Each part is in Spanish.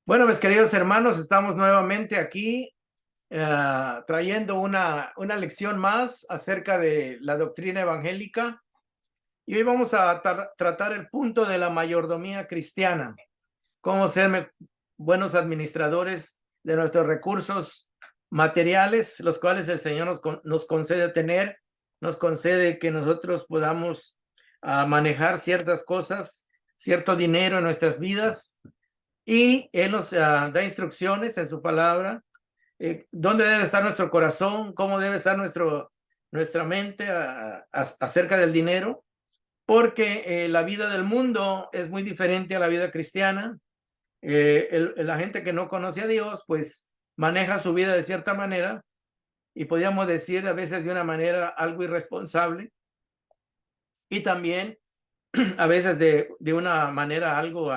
Bueno, mis queridos hermanos, estamos nuevamente aquí trayendo una lección más acerca de la doctrina evangélica y hoy vamos a tratar el punto de la mayordomía cristiana, cómo ser buenos administradores de nuestros recursos materiales, los cuales el Señor nos concede tener, nos concede que nosotros podamos manejar ciertas cosas, cierto dinero en nuestras vidas. Y Él nos da instrucciones en su palabra, dónde debe estar nuestro corazón, cómo debe estar nuestra mente acerca del dinero, porque la vida del mundo es muy diferente a la vida cristiana. La gente que no conoce a Dios, pues maneja su vida de cierta manera y podríamos decir a veces de una manera algo irresponsable y también a veces de una manera algo,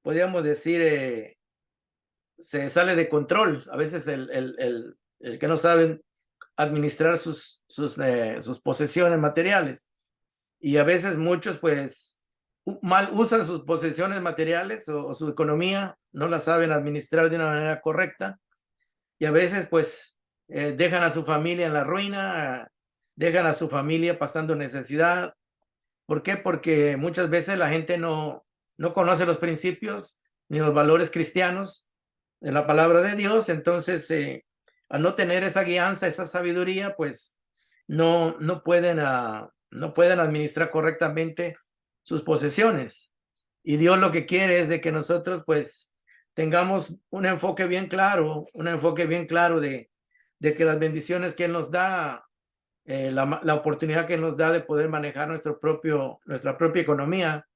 podríamos decir, se sale de control. A veces el que no saben administrar sus posesiones materiales. Y a veces muchos pues mal usan sus posesiones materiales o su economía, no la saben administrar de una manera correcta. Y a veces pues dejan a su familia en la ruina, dejan a su familia pasando necesidad. ¿Por qué? Porque muchas veces la gente no conoce los principios ni los valores cristianos de la palabra de Dios. Entonces, al no tener esa guianza, esa sabiduría, pues no pueden administrar correctamente sus posesiones. Y Dios lo que quiere es de que nosotros pues tengamos un enfoque bien claro de que las bendiciones que Él nos da, la oportunidad que nos da de poder manejar nuestra propia economía,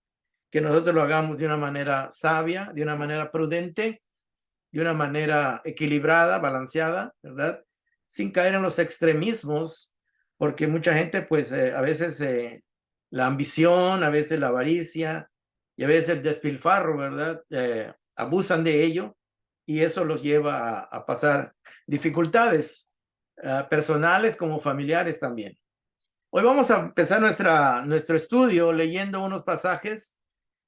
que nosotros lo hagamos de una manera sabia, de una manera prudente, de una manera equilibrada, balanceada, ¿verdad? Sin caer en los extremismos, porque mucha gente, pues, a veces la ambición, a veces la avaricia y a veces el despilfarro, ¿verdad? Abusan de ello y eso los lleva a pasar dificultades personales como familiares también. Hoy vamos a empezar nuestro estudio leyendo unos pasajes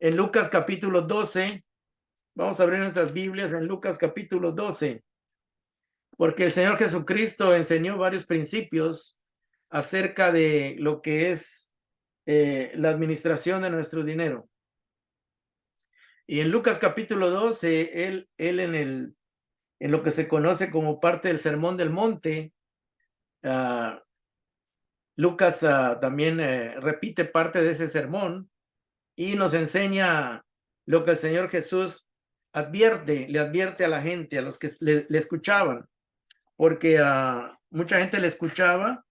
en Lucas capítulo 12. Vamos a abrir nuestras Biblias en Lucas capítulo 12, porque el Señor Jesucristo enseñó varios principios acerca de lo que es la administración de nuestro dinero. Y en Lucas capítulo 12, él en lo que se conoce como parte del Sermón del Monte, Lucas también repite parte de ese sermón y nos enseña lo que el Señor Jesús le advierte a la gente, a los que le escuchaban, porque mucha gente le escuchaba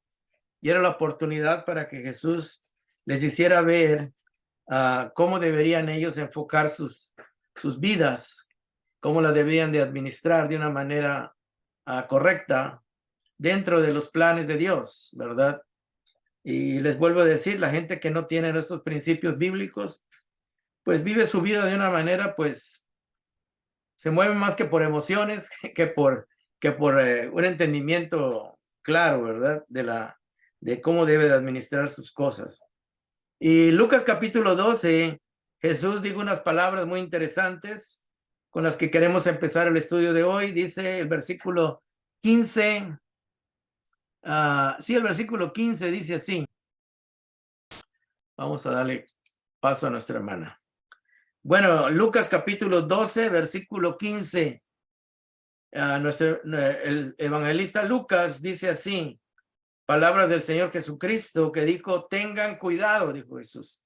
y era la oportunidad para que Jesús les hiciera ver cómo deberían ellos enfocar sus vidas, cómo la debían de administrar de una manera correcta dentro de los planes de Dios, ¿verdad? Y les vuelvo a decir, la gente que no tiene estos principios bíblicos, pues vive su vida de una manera, pues se mueve más que por emociones que por un entendimiento claro, ¿verdad? De cómo debe de administrar sus cosas. Y Lucas capítulo 12, Jesús dijo unas palabras muy interesantes con las que queremos empezar el estudio de hoy. Dice el versículo 15, el versículo 15 dice así. Vamos a darle paso a nuestra hermana. Bueno, Lucas capítulo 12, versículo 15. El evangelista Lucas dice así, palabras del Señor Jesucristo que dijo, tengan cuidado, dijo Jesús.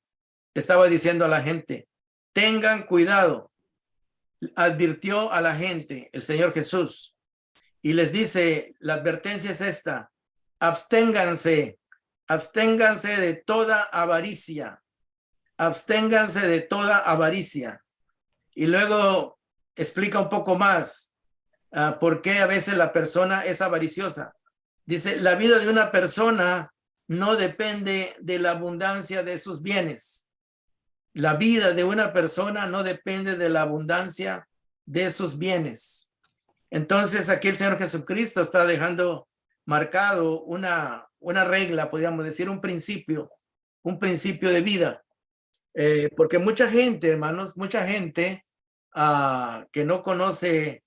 Estaba diciendo a la gente, tengan cuidado. Advirtió a la gente el Señor Jesús y les dice, la advertencia es esta, absténganse de toda avaricia. Absténganse de toda avaricia. Y luego explica un poco más por qué a veces la persona es avariciosa. Dice, la vida de una persona no depende de la abundancia de sus bienes. La vida de una persona no depende de la abundancia de sus bienes. Entonces aquí el Señor Jesucristo está dejando marcado una regla, podríamos decir, un principio de vida. Porque mucha gente, hermanos, mucha gente que no conoce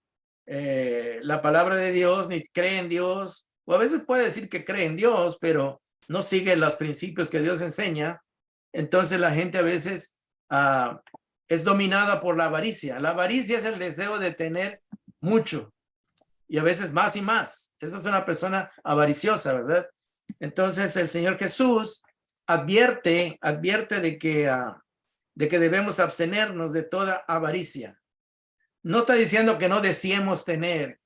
la palabra de Dios, ni cree en Dios, o a veces puede decir que cree en Dios, pero no sigue los principios que Dios enseña. Entonces la gente a veces es dominada por la avaricia. La avaricia es el deseo de tener mucho y a veces más y más. Esa es una persona avariciosa, ¿verdad? Entonces el Señor Jesús advierte de que debemos abstenernos de toda avaricia. No está diciendo que no deseemos tener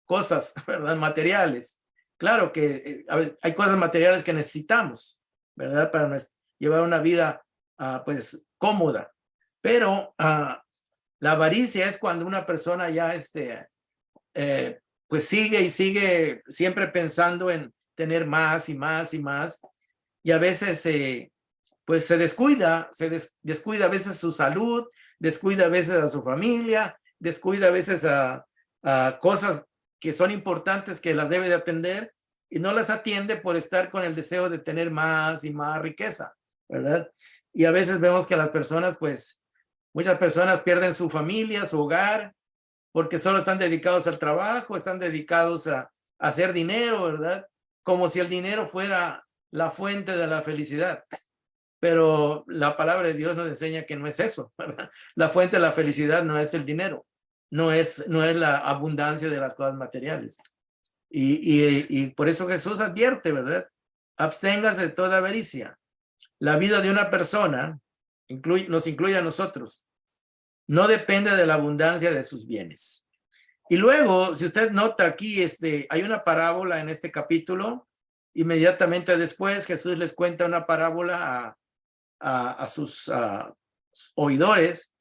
cosas, ¿verdad? Materiales. Claro que hay cosas materiales que necesitamos, ¿verdad? Para llevar una vida pues cómoda. Pero la avaricia es cuando una persona ya pues sigue y sigue siempre pensando en tener más y más y más. Y a veces pues se descuida a veces su salud, descuida a veces a su familia, descuida a veces a cosas que son importantes que las debe de atender y no las atiende por estar con el deseo de tener más y más riqueza, ¿verdad? Y a veces vemos que las personas, pues, muchas personas pierden su familia, su hogar, porque solo están dedicados al trabajo, están dedicados a hacer dinero, ¿verdad? Como si el dinero fuera la fuente de la felicidad. Pero la palabra de Dios nos enseña que no es eso, ¿verdad? La fuente de la felicidad no es el dinero, no es la abundancia de las cosas materiales. Y por eso Jesús advierte, ¿verdad? Absténgase de toda avaricia. La vida de una persona nos incluye a nosotros. No depende de la abundancia de sus bienes. Y luego, si usted nota aquí, hay una parábola en este capítulo. Inmediatamente después, Jesús les cuenta una parábola a sus oidores.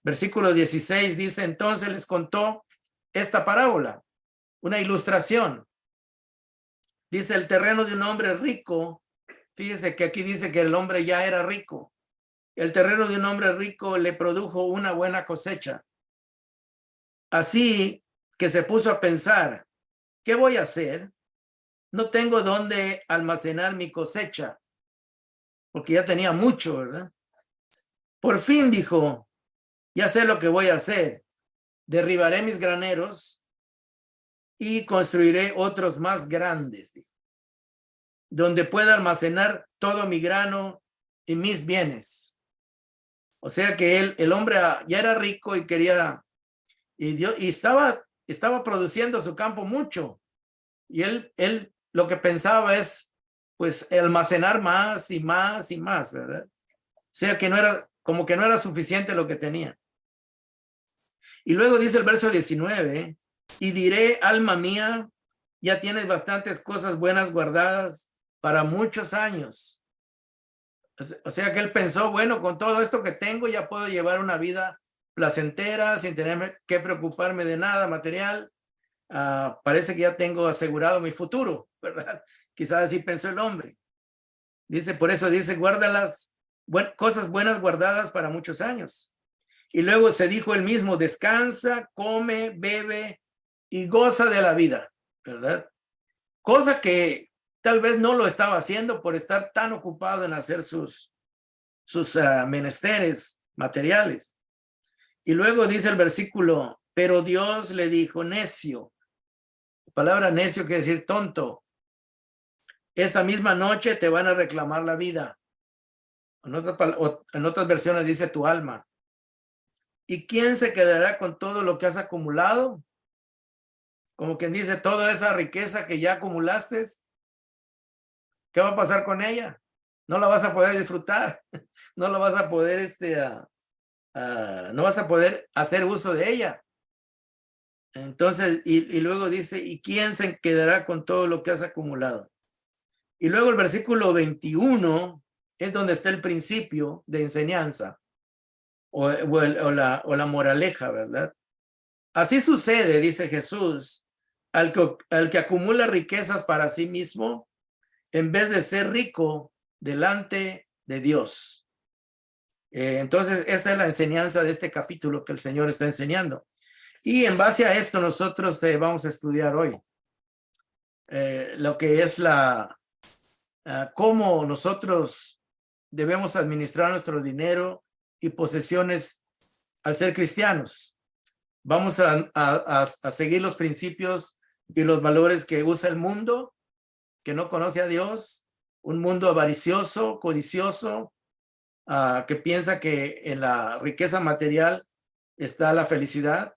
Versículo 16 dice, entonces les contó esta parábola, una ilustración. Dice, el terreno de un hombre rico, fíjese que aquí dice que el hombre ya era rico. El terreno de un hombre rico le produjo una buena cosecha. Así que se puso a pensar, ¿qué voy a hacer? No tengo dónde almacenar mi cosecha, porque ya tenía mucho, ¿verdad? Por fin dijo, ya sé lo que voy a hacer. Derribaré mis graneros y construiré otros más grandes, donde pueda almacenar todo mi grano y mis bienes. O sea que el hombre ya era rico y quería, y estaba produciendo su campo mucho. Y él lo que pensaba es, pues, almacenar más y más y más, ¿verdad? O sea que como que no era suficiente lo que tenía. Y luego dice el verso 19, y diré, alma mía, ya tienes bastantes cosas buenas guardadas para muchos años. O sea que él pensó, bueno, con todo esto que tengo ya puedo llevar una vida placentera sin tener que preocuparme de nada material. Parece que ya tengo asegurado mi futuro, ¿verdad? Quizás así pensó el hombre. Por eso dice, guárdalas, cosas buenas guardadas para muchos años. Y luego se dijo él mismo, descansa, come, bebe y goza de la vida, ¿verdad? Cosa que tal vez no lo estaba haciendo por estar tan ocupado en hacer sus menesteres materiales. Y luego dice el versículo, pero Dios le dijo, necio. La palabra necio quiere decir tonto. Esta misma noche te van a reclamar la vida. En otras versiones dice tu alma. ¿Y quién se quedará con todo lo que has acumulado? Como quien dice, toda esa riqueza que ya acumulaste, ¿qué va a pasar con ella? No la vas a poder disfrutar, no la vas a poder, no vas a poder hacer uso de ella. Entonces, y luego dice, ¿y quién se quedará con todo lo que has acumulado? Y luego el versículo 21 es donde está el principio de enseñanza o la moraleja, ¿verdad? Así sucede, dice Jesús, al que acumula riquezas para sí mismo, en vez de ser rico delante de Dios. Entonces, esta es la enseñanza de este capítulo que el Señor está enseñando. Y en base a esto nosotros vamos a estudiar hoy lo que es cómo nosotros debemos administrar nuestro dinero y posesiones al ser cristianos. Vamos a seguir los principios y los valores que usa el mundo, que no conoce a Dios, un mundo avaricioso, codicioso, que piensa que en la riqueza material está la felicidad.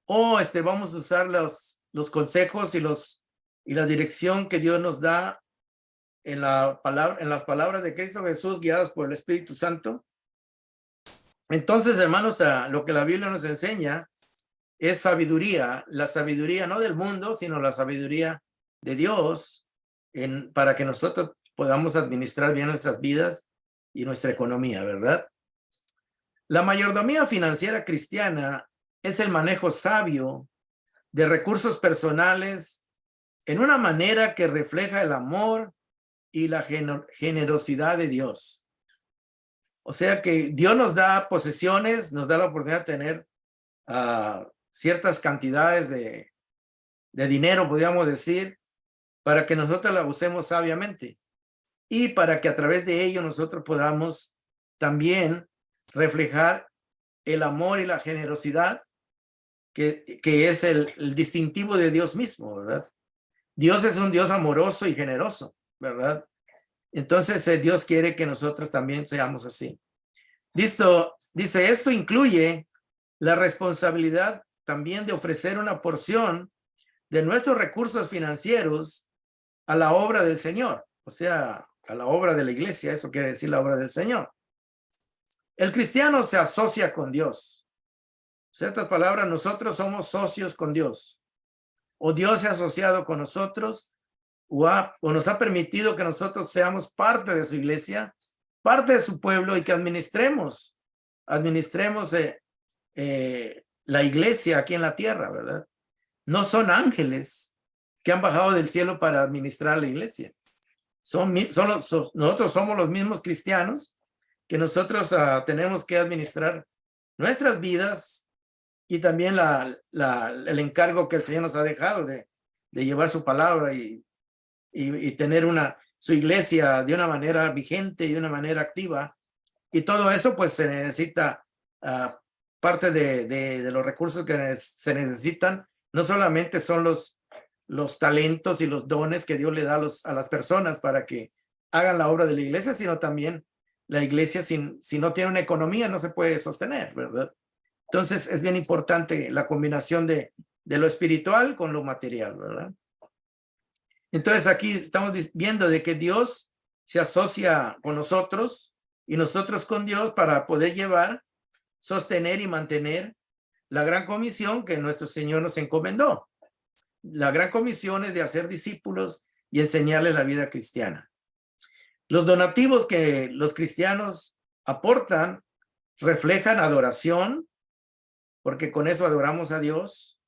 O vamos a usar los consejos y la dirección que Dios nos da en las palabras de Cristo Jesús, guiadas por el Espíritu Santo. Entonces, hermanos, lo que la Biblia nos enseña es sabiduría, la sabiduría no del mundo, sino la sabiduría de Dios, para que nosotros podamos administrar bien nuestras vidas y nuestra economía, ¿verdad? La mayordomía financiera cristiana es el manejo sabio de recursos personales en una manera que refleja el amor y la generosidad de Dios. O sea que Dios nos da posesiones, nos da la oportunidad de tener ciertas cantidades de dinero, podríamos decir, para que nosotros la usemos sabiamente y para que a través de ello nosotros podamos también reflejar el amor y la generosidad que es el distintivo de Dios mismo, ¿verdad? Dios es un Dios amoroso y generoso, ¿verdad? Entonces Dios quiere que nosotros también seamos así. Dice, esto incluye la responsabilidad también de ofrecer una porción de nuestros recursos financieros a la obra del Señor, o sea, a la obra de la iglesia, eso quiere decir la obra del Señor. El cristiano se asocia con Dios. En ciertas palabras, nosotros somos socios con Dios. O Dios se ha asociado con nosotros, o nos ha permitido que nosotros seamos parte de su iglesia, parte de su pueblo y que administremos la iglesia aquí en la tierra, ¿verdad? No son ángeles que han bajado del cielo para administrar la iglesia. Nosotros somos los mismos cristianos que nosotros tenemos que administrar nuestras vidas y también el encargo que el Señor nos ha dejado de llevar su palabra y tener su iglesia de una manera vigente y de una manera activa. Y todo eso pues se necesita parte de los recursos que se necesitan. No solamente son los talentos y los dones que Dios le da a las personas para que hagan la obra de la iglesia, sino también la iglesia si no tiene una economía no se puede sostener, ¿verdad? Entonces es bien importante la combinación de lo espiritual con lo material, ¿verdad? Entonces aquí estamos viendo de que Dios se asocia con nosotros y nosotros con Dios para poder llevar, sostener y mantener la gran comisión que nuestro Señor nos encomendó. La gran comisión es de hacer discípulos y enseñarles la vida cristiana. Los donativos que los cristianos aportan reflejan adoración, porque con eso adoramos a Dios,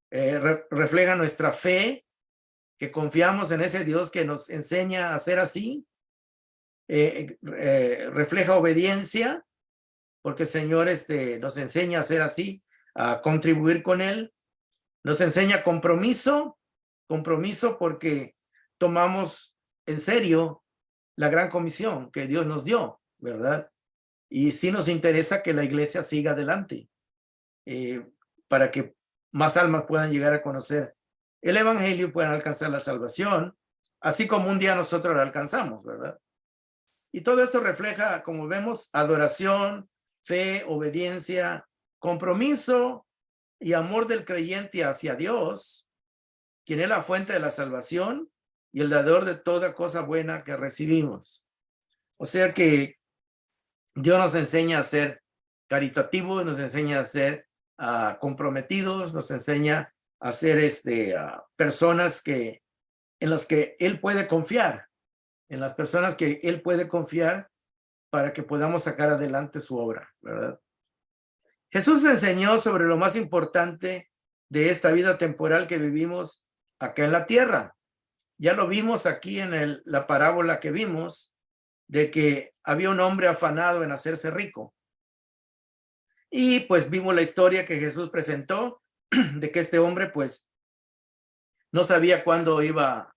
refleja nuestra fe, que confiamos en ese Dios que nos enseña a ser así, refleja obediencia, porque el Señor nos enseña a ser así, a contribuir con Él, nos enseña compromiso porque tomamos en serio la gran comisión que Dios nos dio, ¿verdad? Y sí nos interesa que la iglesia siga adelante, para que más almas puedan llegar a conocer el evangelio y puedan alcanzar la salvación, así como un día nosotros la alcanzamos, ¿verdad? Y todo esto refleja, como vemos, adoración, fe, obediencia, compromiso y amor del creyente hacia Dios, quien es la fuente de la salvación y el dador de toda cosa buena que recibimos. O sea que Dios nos enseña a ser caritativos, nos enseña a ser comprometidos, nos enseña a ser personas en las que Él puede confiar, en las personas que Él puede confiar para que podamos sacar adelante su obra, ¿verdad? Jesús enseñó sobre lo más importante de esta vida temporal que vivimos acá en la tierra. Ya lo vimos aquí en la parábola que vimos de que había un hombre afanado en hacerse rico. Y pues vimos la historia que Jesús presentó de que este hombre pues no sabía cuándo iba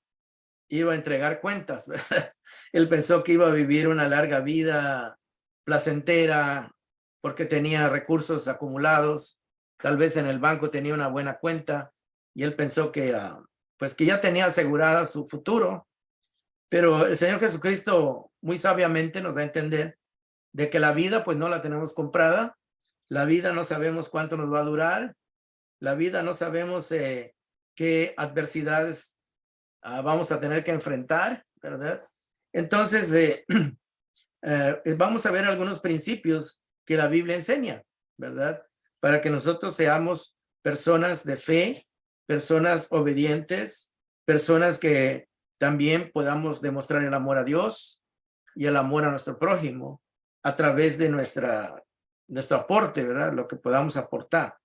a entregar cuentas, ¿verdad? Él pensó que iba a vivir una larga vida placentera, porque tenía recursos acumulados, tal vez en el banco tenía una buena cuenta y él pensó que, pues que ya tenía asegurada su futuro. Pero el Señor Jesucristo muy sabiamente nos da a entender de que la vida pues no la tenemos comprada, la vida no sabemos cuánto nos va a durar, la vida no sabemos qué adversidades vamos a tener que enfrentar, ¿verdad? Entonces, vamos a ver algunos principios que la Biblia enseña, ¿verdad? Para que nosotros seamos personas de fe, personas obedientes, personas que también podamos demostrar el amor a Dios y el amor a nuestro prójimo a través de nuestro aporte, ¿verdad? Lo que podamos aportar.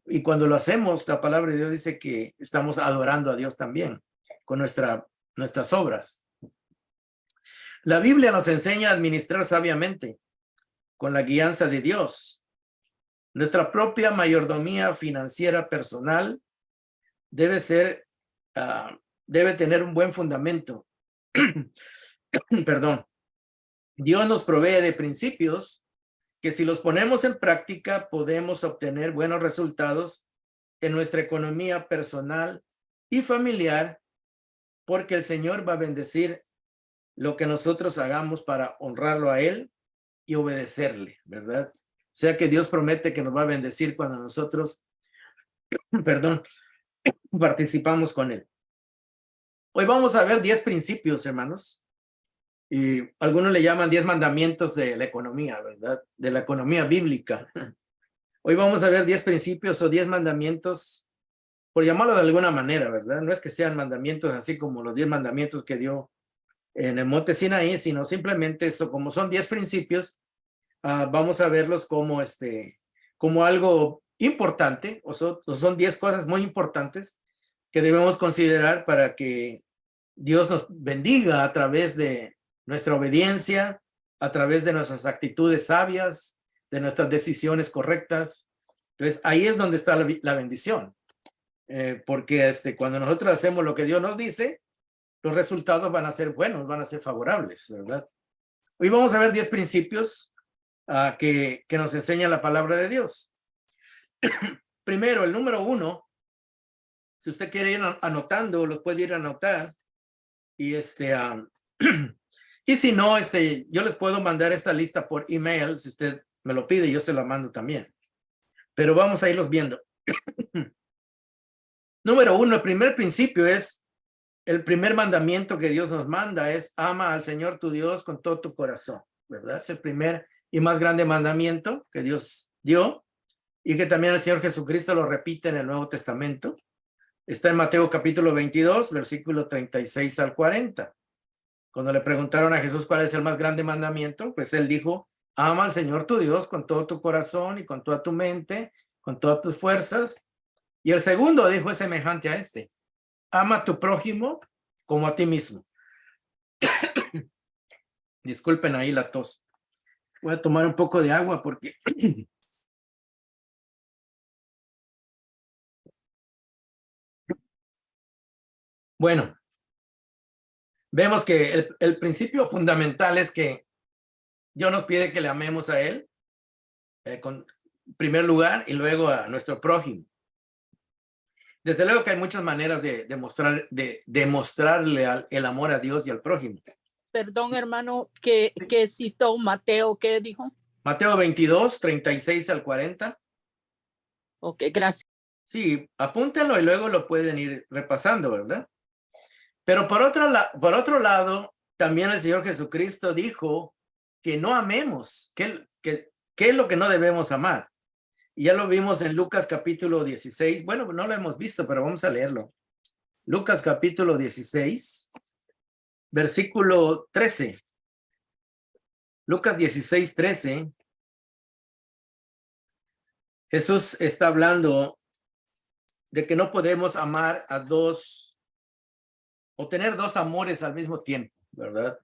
Y cuando lo hacemos, la palabra de Dios dice que estamos adorando a Dios también con nuestras obras. La Biblia nos enseña a administrar sabiamente con la guianza de Dios. Nuestra propia mayordomía financiera personal debe tener un buen fundamento. Perdón. Dios nos provee de principios que si los ponemos en práctica podemos obtener buenos resultados en nuestra economía personal y familiar, porque el Señor va a bendecir lo que nosotros hagamos para honrarlo a Él y obedecerle, ¿verdad? O sea que Dios promete que nos va a bendecir cuando nosotros, perdón, participamos con Él. Hoy vamos a ver 10 principios, hermanos, y algunos le llaman 10 mandamientos de la economía, ¿verdad? De la economía bíblica. Hoy vamos a ver 10 principios o 10 mandamientos, por llamarlo de alguna manera, ¿verdad? No es que sean mandamientos así como los 10 mandamientos que dio en el monte Sinaí, sino simplemente eso, como son 10 principios, vamos a verlos como algo importante, o son 10 cosas muy importantes que debemos considerar para que Dios nos bendiga a través de nuestra obediencia, a través de nuestras actitudes sabias, de nuestras decisiones correctas. Entonces, ahí es donde está la bendición. Porque cuando nosotros hacemos lo que Dios nos dice, los resultados van a ser buenos, van a ser favorables, ¿verdad? Hoy vamos a ver 10 principios que nos enseña la palabra de Dios. Primero, el número 1, si usted quiere ir anotando, lo puede ir a anotar. Y y si no, yo les puedo mandar esta lista por email, si usted me lo pide, yo se la mando también. Pero vamos a irlos viendo. Número 1, el primer principio es, el primer mandamiento que Dios nos manda es, ama al Señor tu Dios con todo tu corazón, ¿verdad? Es el primer y más grande mandamiento que Dios dio y que también el Señor Jesucristo lo repite en el Nuevo Testamento. Está en Mateo capítulo 22, versículo 36 al 40. Cuando le preguntaron a Jesús cuál es el más grande mandamiento, pues él dijo, ama al Señor tu Dios con todo tu corazón y con toda tu mente, con todas tus fuerzas. Y el segundo dijo es semejante a este, ama a tu prójimo como a ti mismo. Disculpen ahí la tos. Voy a tomar un poco de agua porque bueno, vemos que el principio fundamental es que Dios nos pide que le amemos a Él en primer lugar y luego a nuestro prójimo. Desde luego que hay muchas maneras de demostrarle el amor a Dios y al prójimo. Perdón, hermano, que citó Mateo, ¿qué dijo? Mateo 22, 36 al 40. Ok, gracias. Sí, apúntenlo y luego lo pueden ir repasando, ¿verdad? Pero por otro lado, también el Señor Jesucristo dijo que no amemos, ¿qué es lo que no debemos amar? Y ya lo vimos en Lucas capítulo 16. Bueno, no lo hemos visto, pero vamos a leerlo. Lucas capítulo 16, versículo 13. Lucas 16, 13. Jesús está hablando de que no podemos amar a dos o tener dos amores al mismo tiempo, ¿verdad?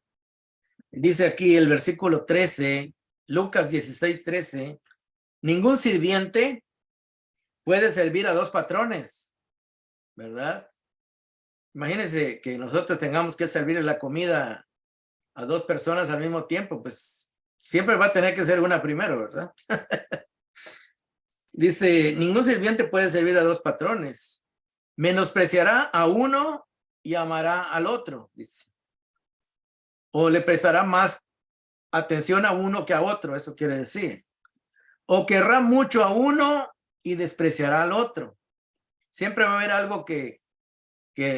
Dice aquí el versículo 13, Lucas 16, 13, ningún sirviente puede servir a dos patrones, ¿verdad? Imagínense que nosotros tengamos que servir la comida a dos personas al mismo tiempo, pues siempre va a tener que ser una primero, ¿verdad? Dice, ningún sirviente puede servir a dos patrones. Menospreciará a uno y amará al otro, dice. O le prestará más atención a uno que a otro, eso quiere decir. O querrá mucho a uno y despreciará al otro. Siempre va a haber algo que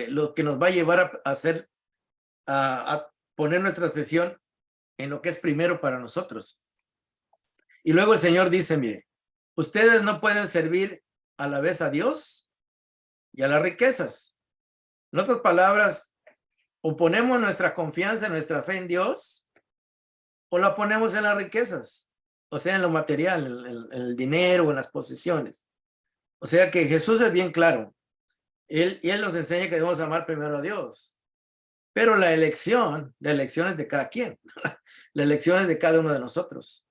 lo que nos va a llevar a hacer, a poner nuestra atención en lo que es primero para nosotros. Y luego el Señor dice, mire, ustedes no pueden servir a la vez a Dios y a las riquezas. En otras palabras, o ponemos nuestra confianza, nuestra fe en Dios, o la ponemos en las riquezas, o sea, en lo material, en el dinero, en las posesiones. O sea que Jesús es bien claro. Él nos enseña que debemos amar primero a Dios. Pero la elección es de cada quien. La elección es de cada uno de nosotros.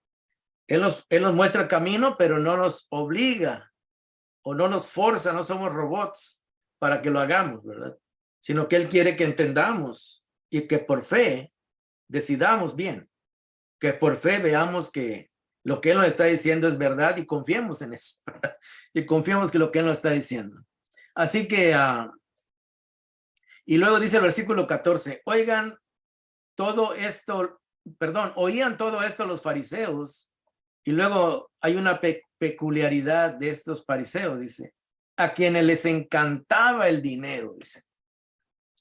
Él nos muestra el camino, pero no nos obliga o no nos forza, no somos robots para que lo hagamos, ¿verdad? Sino que Él quiere que entendamos y que por fe decidamos bien, que por fe veamos que lo que Él nos está diciendo es verdad y confiemos en eso, ¿verdad? Y confiemos que lo que Él nos está diciendo. Así que, y luego dice el versículo 14, oigan todo esto, oían todo esto los fariseos, y luego hay una peculiaridad de estos fariseos, dice, a quienes les encantaba el dinero, dice.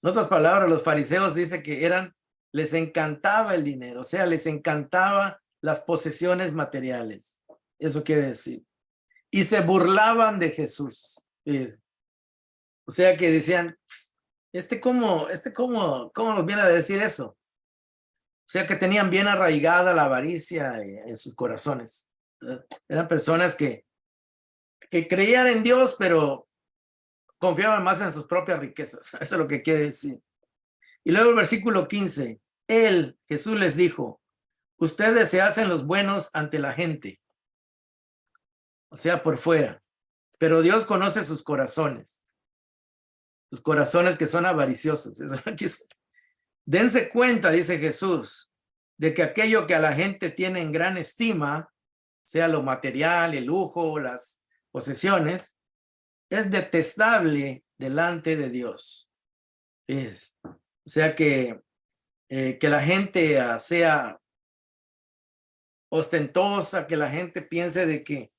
En otras palabras, los fariseos dice que les encantaba el dinero, o sea, les encantaba las posesiones materiales. Eso quiere decir. Y se burlaban de Jesús. O sea que decían, ¿cómo nos viene a decir eso? O sea que tenían bien arraigada la avaricia en sus corazones. Eran personas que creían en Dios, pero confiaban más en sus propias riquezas. Eso es lo que quiere decir. Y luego el versículo 15. Jesús les dijo, ustedes se hacen los buenos ante la gente. O sea, por fuera. Pero Dios conoce sus corazones. Sus corazones que son avariciosos. Eso es lo que es. Dense cuenta, dice Jesús, de que aquello que a la gente tiene en gran estima, sea lo material, el lujo, las posesiones, es detestable delante de Dios. O sea que la gente sea ostentosa, que la gente piense de que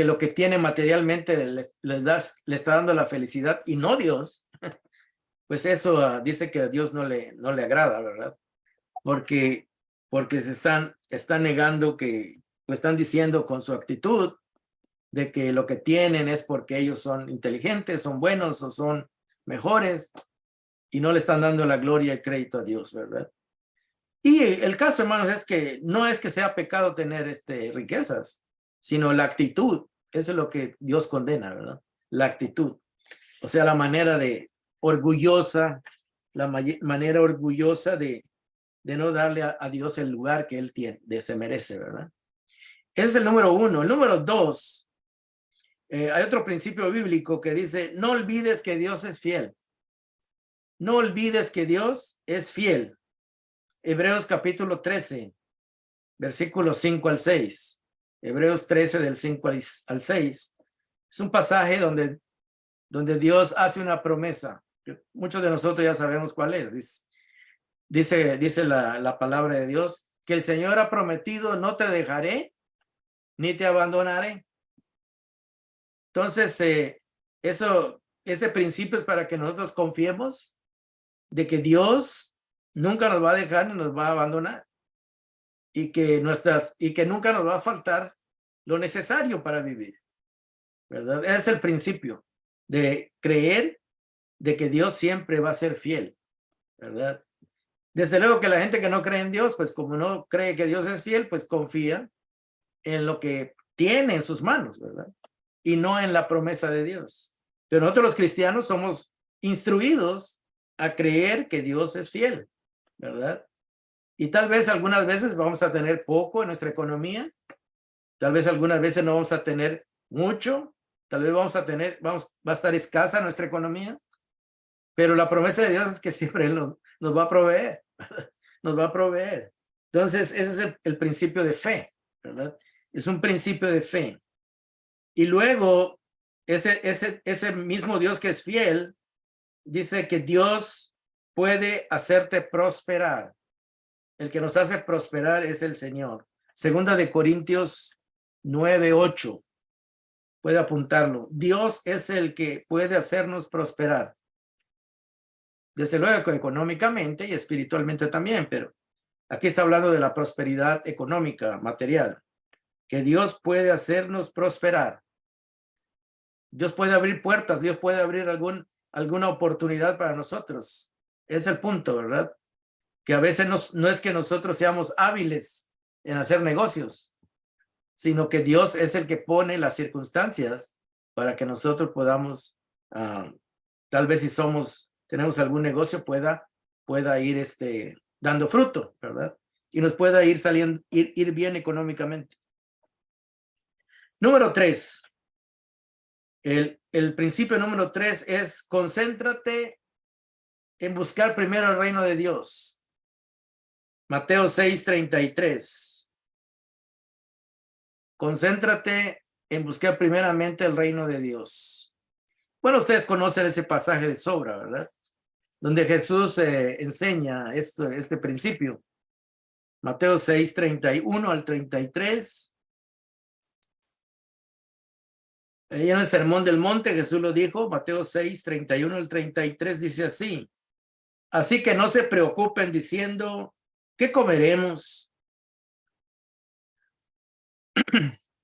lo que tiene materialmente le está dando la felicidad y no Dios, pues eso dice que a Dios no le agrada, ¿verdad? Porque se están negando o están diciendo con su actitud de que lo que tienen es porque ellos son inteligentes, son buenos o son mejores y no le están dando la gloria y crédito a Dios, ¿verdad? Y el caso, hermanos, es que no es que sea pecado tener riquezas, sino la actitud. Eso es lo que Dios condena, ¿verdad? La actitud. O sea, la manera orgullosa de no darle a Dios el lugar que Él se merece, ¿verdad? Ese es el número 1. El número 2, hay otro principio bíblico que dice, no olvides que Dios es fiel. No olvides que Dios es fiel. Hebreos capítulo 13, versículos 5 al 6. Hebreos 13 del 5 al 6. Es un pasaje donde Dios hace una promesa. Muchos de nosotros ya sabemos cuál es. Dice la palabra de Dios, que el Señor ha prometido, no te dejaré, ni te abandonaré. Entonces, este principio es para que nosotros confiemos de que Dios nunca nos va a dejar ni nos va a abandonar. Y que nunca nos va a faltar lo necesario para vivir, ¿verdad? Ese es el principio de creer de que Dios siempre va a ser fiel, ¿verdad? Desde luego que la gente que no cree en Dios, pues como no cree que Dios es fiel, pues confía en lo que tiene en sus manos, ¿verdad? Y no en la promesa de Dios. Pero nosotros los cristianos somos instruidos a creer que Dios es fiel, ¿verdad? Y tal vez algunas veces vamos a tener poco en nuestra economía, tal vez algunas veces no vamos a tener mucho, tal vez va a estar escasa nuestra economía, pero la promesa de Dios es que siempre Él nos va a proveer. nos va a proveer. Entonces, ese es el principio de fe, ¿verdad? Es un principio de fe. Y luego, ese mismo Dios que es fiel, dice que Dios puede hacerte prosperar. El que nos hace prosperar es el Señor. Segunda de Corintios 9:8. Puede apuntarlo. Dios es el que puede hacernos prosperar. Desde luego económicamente y espiritualmente también, pero aquí está hablando de la prosperidad económica, material, que Dios puede hacernos prosperar. Dios puede abrir puertas, Dios puede abrir alguna oportunidad para nosotros. Es el punto, ¿verdad? Que a veces no es que nosotros seamos hábiles en hacer negocios, sino que Dios es el que pone las circunstancias para que nosotros podamos, tal vez si tenemos algún negocio, pueda ir dando fruto, ¿verdad? Y nos pueda ir bien económicamente. Número 3. El principio número 3 es concéntrate en buscar primero el reino de Dios. Mateo 6:33. Concéntrate en buscar primeramente el reino de Dios. Bueno, ustedes conocen ese pasaje de sobra, ¿verdad? Donde Jesús enseña este principio. Mateo 6:31 al 33. Ahí en el Sermón del Monte Jesús lo dijo, Mateo 6:31 al 33 dice así. Así que no se preocupen diciendo, ¿qué comeremos?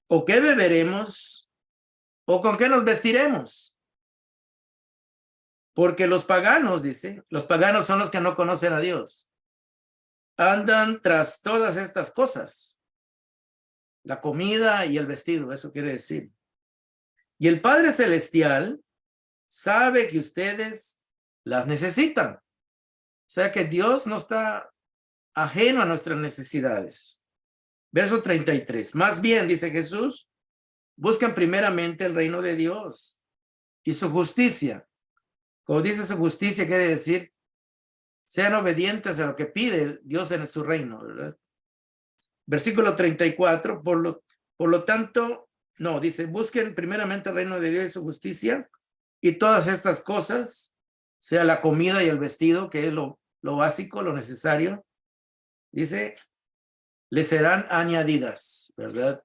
¿O qué beberemos? ¿O con qué nos vestiremos? Porque los paganos, dice, los paganos son los que no conocen a Dios. Andan tras todas estas cosas. La comida y el vestido, eso quiere decir. Y el Padre Celestial sabe que ustedes las necesitan. O sea que Dios no está ajeno a nuestras necesidades. Verso 33. Más bien, dice Jesús, buscan primeramente el reino de Dios y su justicia. Como dice su justicia, quiere decir, sean obedientes a lo que pide Dios en su reino, ¿verdad? Versículo 34, por lo tanto, no, dice, busquen primeramente el reino de Dios y su justicia, y todas estas cosas, sea la comida y el vestido, que es lo básico, lo necesario, dice, les serán añadidas, ¿verdad?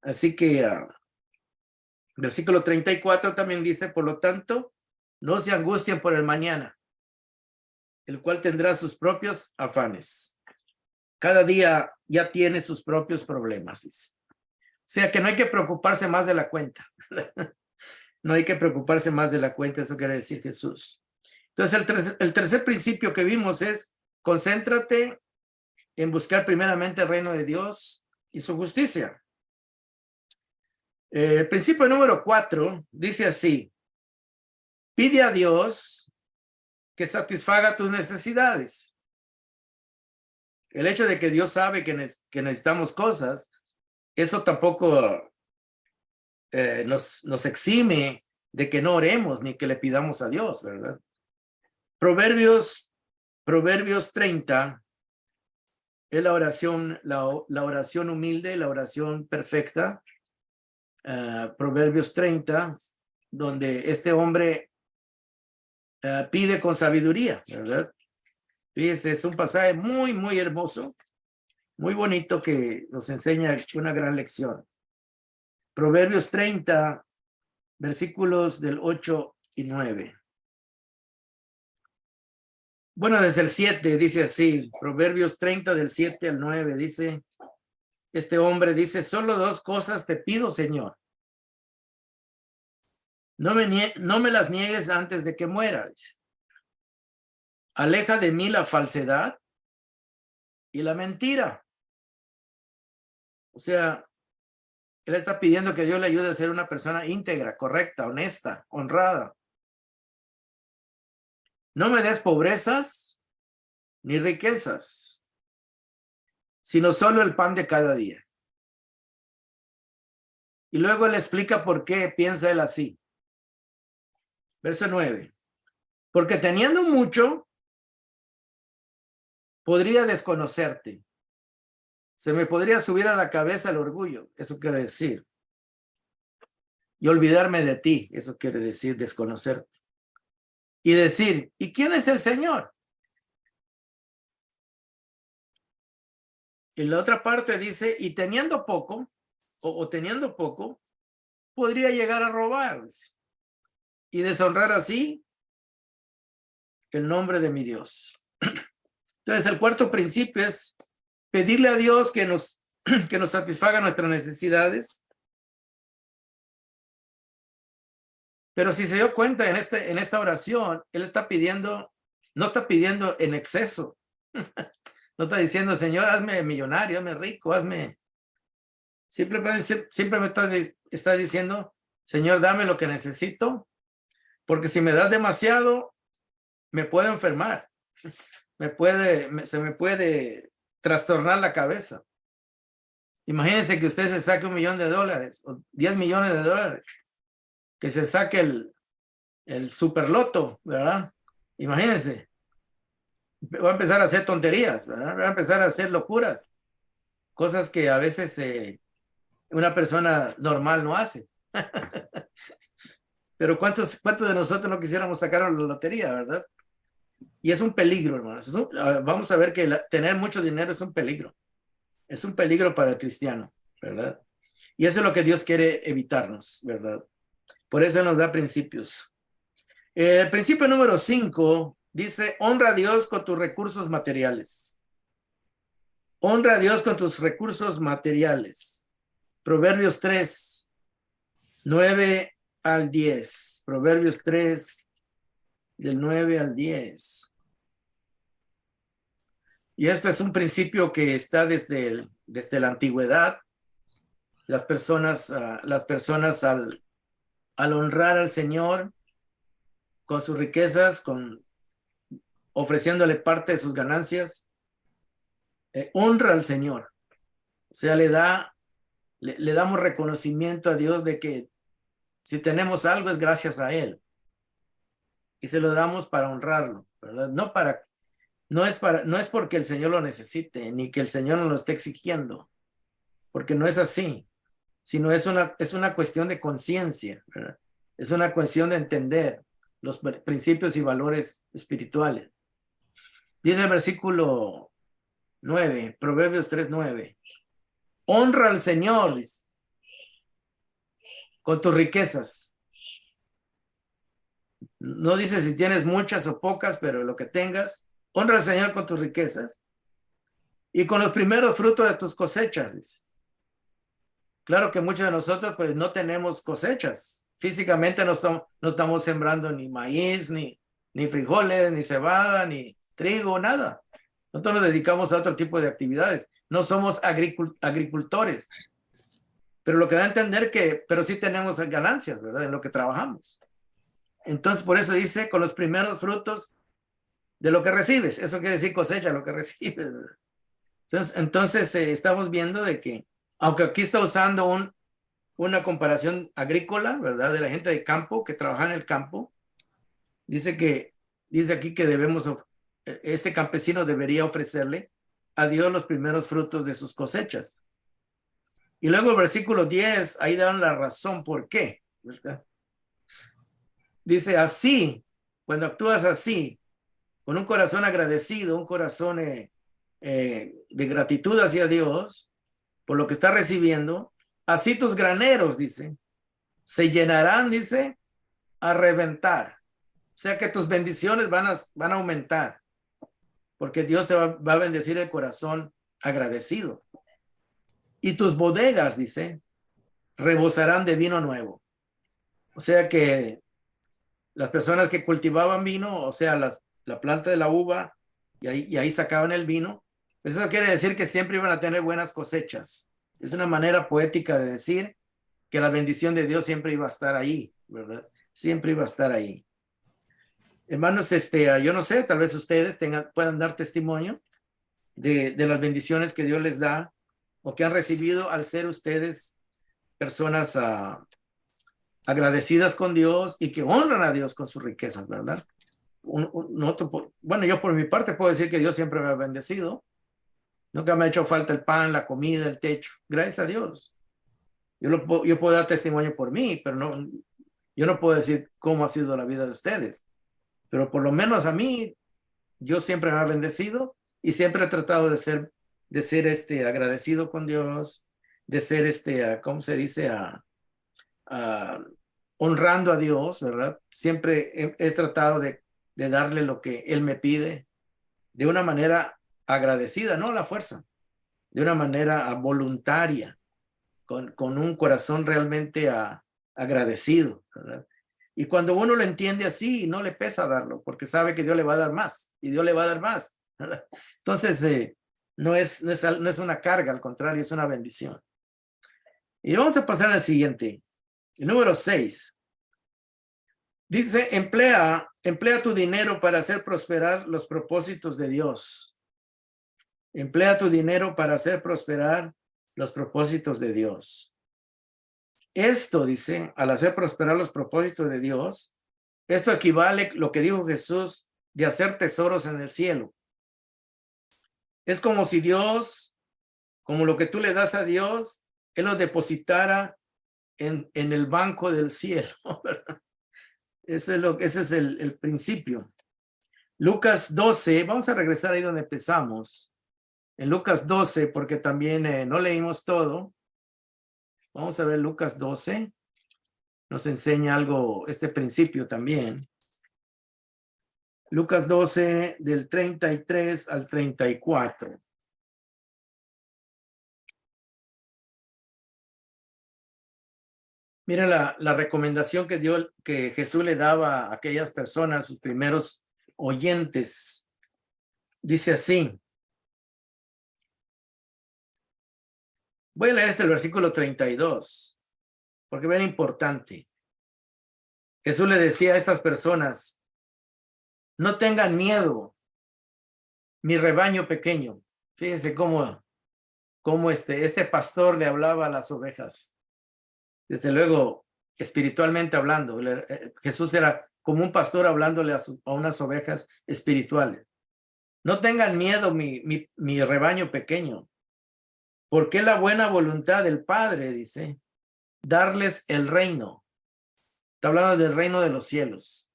Así que, versículo 34 también dice, por lo tanto, no se angustien por el mañana, el cual tendrá sus propios afanes. Cada día ya tiene sus propios problemas, dice. O sea que no hay que preocuparse más de la cuenta. No hay que preocuparse más de la cuenta, eso quiere decir Jesús. Entonces, el tercer principio que vimos es, concéntrate en buscar primeramente el reino de Dios y su justicia. El principio número 4 dice así, pide a Dios que satisfaga tus necesidades. El hecho de que Dios sabe que necesitamos cosas, eso tampoco nos exime de que no oremos ni que le pidamos a Dios, ¿verdad? Proverbios 30 es la oración humilde, la oración perfecta. Proverbios 30, donde este hombre pide con sabiduría, ¿verdad? Fíjese, es un pasaje muy, muy hermoso, muy bonito que nos enseña una gran lección. Proverbios 30, versículos del 8 y 9. Bueno, desde el 7 dice así, Proverbios 30 del 7 al 9 dice, este hombre dice, solo 2 cosas te pido, Señor. No me las niegues antes de que muera. Dice. Aleja de mí la falsedad y la mentira. O sea, él está pidiendo que Dios le ayude a ser una persona íntegra, correcta, honesta, honrada. No me des pobrezas ni riquezas, sino solo el pan de cada día. Y luego él explica por qué piensa él así. Verso 9. Porque teniendo mucho, podría desconocerte. Se me podría subir a la cabeza el orgullo, eso quiere decir. Y olvidarme de ti, eso quiere decir desconocerte. Y decir, ¿y quién es el Señor? Y la otra parte dice, y teniendo poco, o teniendo poco, podría llegar a robar y deshonrar así el nombre de mi Dios. Entonces, el cuarto principio es pedirle a Dios que nos satisfaga nuestras necesidades. Pero si se dio cuenta en esta oración, él está pidiendo, no está pidiendo en exceso. No está diciendo, Señor, hazme millonario, hazme rico, hazme. Simplemente está diciendo, Señor, dame lo que necesito, porque si me das demasiado, me puedo enfermar. Se me puede trastornar la cabeza. Imagínense que usted se saque $1 millón o 10 millones de dólares, que se saque el superloto, ¿verdad? Imagínense. Va a empezar a hacer tonterías, ¿verdad? Va a empezar a hacer locuras, cosas que a veces una persona normal no hace. Pero ¿cuántos de nosotros no quisiéramos sacar la lotería, verdad? Y es un peligro, hermanos. Vamos a ver que tener mucho dinero es un peligro. Es un peligro para el cristiano, ¿verdad? Y eso es lo que Dios quiere evitarnos, ¿verdad? Por eso nos da principios. El principio número 5 dice, honra a Dios con tus recursos materiales. Honra a Dios con tus recursos materiales. Proverbios 3, 9 al 10. Proverbios 3, del 9 al 10. Y este es un principio que está desde la antigüedad. Las personas al honrar al Señor con sus riquezas, ofreciéndole parte de sus ganancias, honra al Señor. O sea, le damos reconocimiento a Dios de que si tenemos algo es gracias a Él. Y se lo damos para honrarlo, ¿verdad? No es porque el Señor lo necesite, ni que el Señor nos lo esté exigiendo, porque no es así, sino es una cuestión de conciencia, ¿verdad? Es una cuestión de entender los principios y valores espirituales. Dice el versículo 9, Proverbios 3:9. Honra al Señor con tus riquezas. No dice si tienes muchas o pocas, pero lo que tengas, honra al Señor con tus riquezas y con los primeros frutos de tus cosechas. Dice. Claro que muchos de nosotros pues no tenemos cosechas. Físicamente no estamos sembrando ni maíz, ni frijoles, ni cebada, ni trigo, nada. Nosotros nos dedicamos a otro tipo de actividades. No somos agricultores. Pero lo que da a entender pero sí tenemos ganancias, ¿verdad? En lo que trabajamos. Entonces, por eso dice, con los primeros frutos de lo que recibes. Eso quiere decir cosecha, lo que recibes. Entonces estamos viendo de que, aunque aquí está usando una comparación agrícola, ¿verdad? De la gente de campo que trabaja en el campo, dice aquí que este campesino debería ofrecerle a Dios los primeros frutos de sus cosechas. Y luego el versículo 10, ahí dan la razón por qué, ¿verdad? Dice así, cuando actúas así, con un corazón agradecido, un corazón de gratitud hacia Dios por lo que está recibiendo, así tus graneros, dice, se llenarán, dice, a reventar. O sea que tus bendiciones van a aumentar, porque Dios te va a bendecir el corazón agradecido. Y tus bodegas, dice, rebosarán de vino nuevo. O sea que las personas que cultivaban vino, o sea, la planta de la uva, y ahí sacaban el vino, pues eso quiere decir que siempre iban a tener buenas cosechas. Es una manera poética de decir que la bendición de Dios siempre iba a estar ahí, ¿verdad? Siempre iba a estar ahí. Hermanos, yo no sé, tal vez ustedes puedan dar testimonio de las bendiciones que Dios les da o que han recibido al ser ustedes personas agradecidas con Dios y que honran a Dios con sus riquezas, ¿verdad? bueno, yo por mi parte puedo decir que Dios siempre me ha bendecido. Nunca me ha hecho falta el pan, la comida, el techo. Gracias a Dios. Yo puedo dar testimonio por mí, pero no, yo no puedo decir cómo ha sido la vida de ustedes. Pero por lo menos a mí, Dios siempre me ha bendecido y siempre he tratado de ser agradecido con Dios, de ser ¿cómo se dice? Honrando a Dios, ¿verdad? Siempre he tratado de darle lo que Él me pide de una manera agradecida, no a la fuerza, de una manera voluntaria, con un corazón realmente agradecido, ¿verdad? Y cuando uno lo entiende así, no le pesa darlo, porque sabe que Dios le va a dar más, y Dios le va a dar más, ¿verdad? Entonces, no es una carga, al contrario, es una bendición. Y vamos a pasar al siguiente. El número 6. Dice, emplea tu dinero para hacer prosperar los propósitos de Dios. Emplea tu dinero para hacer prosperar los propósitos de Dios. Esto, dice, al hacer prosperar los propósitos de Dios, esto equivale a lo que dijo Jesús de hacer tesoros en el cielo. Es como si Dios, como lo que tú le das a Dios, Él lo depositara en el banco del cielo, ¿verdad? Ese es el principio. Lucas 12, vamos a regresar ahí donde empezamos. En Lucas 12, porque también no leímos todo. Vamos a ver Lucas 12. Nos enseña algo, este principio también. Lucas 12, del 33 al 34. Mira la recomendación que Jesús le daba a aquellas personas, sus primeros oyentes. Dice así. Voy a leer el versículo 32, porque es importante. Jesús le decía a estas personas, no tengan miedo, mi rebaño pequeño. Fíjense cómo este pastor le hablaba a las ovejas. Desde luego, espiritualmente hablando, Jesús era como un pastor hablándole a unas ovejas espirituales. No tengan miedo, mi rebaño pequeño, porque la buena voluntad del Padre, dice, darles el reino. Está hablando del reino de los cielos.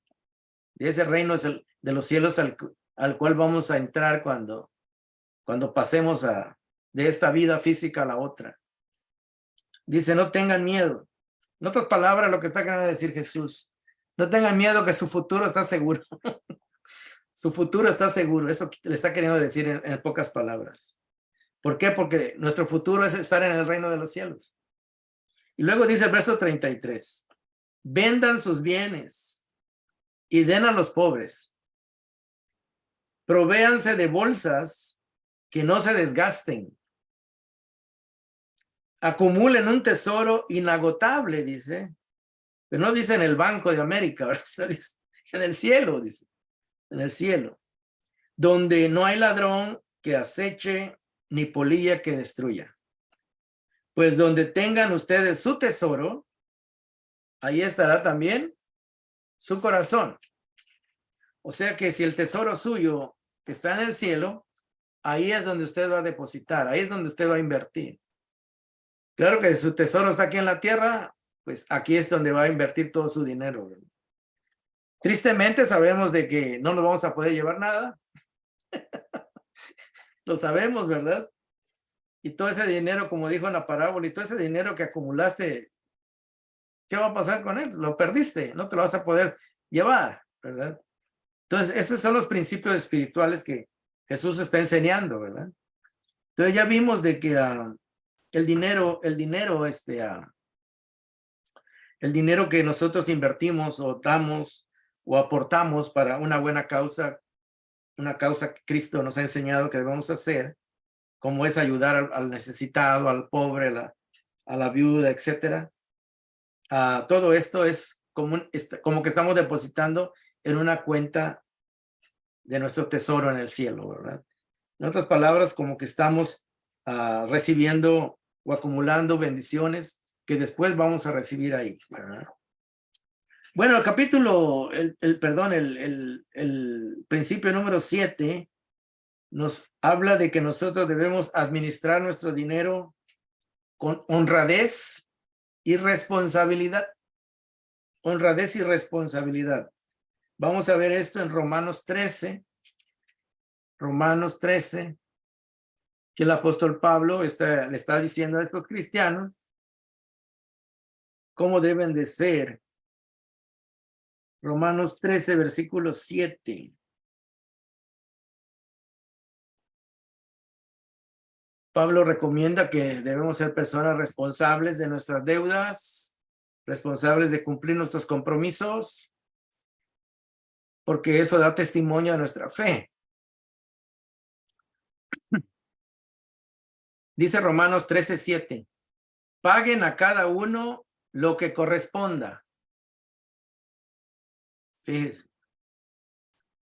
Y ese reino es el de los cielos al cual vamos a entrar cuando pasemos de esta vida física a la otra. Dice, no tengan miedo. En otras palabras, lo que está queriendo decir Jesús, no tengan miedo que su futuro está seguro. Su futuro está seguro. Eso le está queriendo decir en pocas palabras. ¿Por qué? Porque nuestro futuro es estar en el reino de los cielos. Y luego dice el verso 33. Vendan sus bienes y den a los pobres. Provéanse de bolsas que no se desgasten. Acumulen un tesoro inagotable, dice. Pero no dice en el Banco de América, ¿verdad? Dice en el cielo, dice. En el cielo. Donde no hay ladrón que aceche ni polilla que destruya. Pues donde tengan ustedes su tesoro, ahí estará también su corazón. O sea que si el tesoro suyo está en el cielo, ahí es donde usted va a depositar, ahí es donde usted va a invertir. Claro que si su tesoro está aquí en la tierra, pues aquí es donde va a invertir todo su dinero, ¿verdad? Tristemente sabemos de que no nos vamos a poder llevar nada. Lo sabemos, ¿verdad? Y todo ese dinero, como dijo en la parábola, y todo ese dinero que acumulaste, ¿qué va a pasar con él? Lo perdiste, no te lo vas a poder llevar, ¿verdad? Entonces, esos son los principios espirituales que Jesús está enseñando, ¿verdad? Entonces ya vimos de que el dinero que nosotros invertimos o damos o aportamos para una buena causa, una causa que Cristo nos ha enseñado que debemos hacer, como es ayudar al necesitado, al pobre, a la viuda, etcétera. Todo esto es como que estamos depositando en una cuenta de nuestro tesoro en el cielo, ¿verdad? En otras palabras, como que estamos recibiendo o acumulando bendiciones que después vamos a recibir ahí, ¿verdad? Bueno, el capítulo, perdón, el principio número 7 nos habla de que nosotros debemos administrar nuestro dinero con honradez y responsabilidad. Honradez y responsabilidad. Vamos a ver esto en Romanos 13. Romanos 13, que el apóstol Pablo le está diciendo a estos cristianos cómo deben de ser. Romanos 13, versículo 7. Pablo recomienda que debemos ser personas responsables de nuestras deudas, responsables de cumplir nuestros compromisos, porque eso da testimonio de nuestra fe. Dice Romanos 13, 7. Paguen a cada uno lo que corresponda. Fíjense.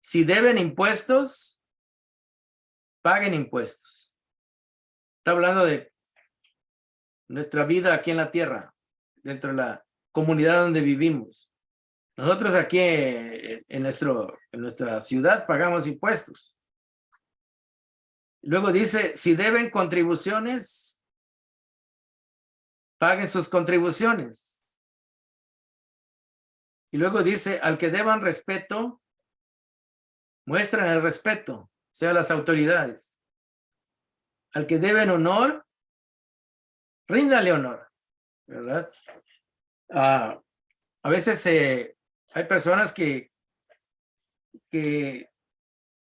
Si deben impuestos, paguen impuestos. Está hablando de nuestra vida aquí en la tierra, dentro de la comunidad donde vivimos. Nosotros aquí en nuestra ciudad pagamos impuestos. Luego dice, si deben contribuciones, paguen sus contribuciones. Y luego dice, al que deban respeto, muestran el respeto, sea las autoridades. Al que deben honor, ríndale honor, ¿verdad? A veces hay personas que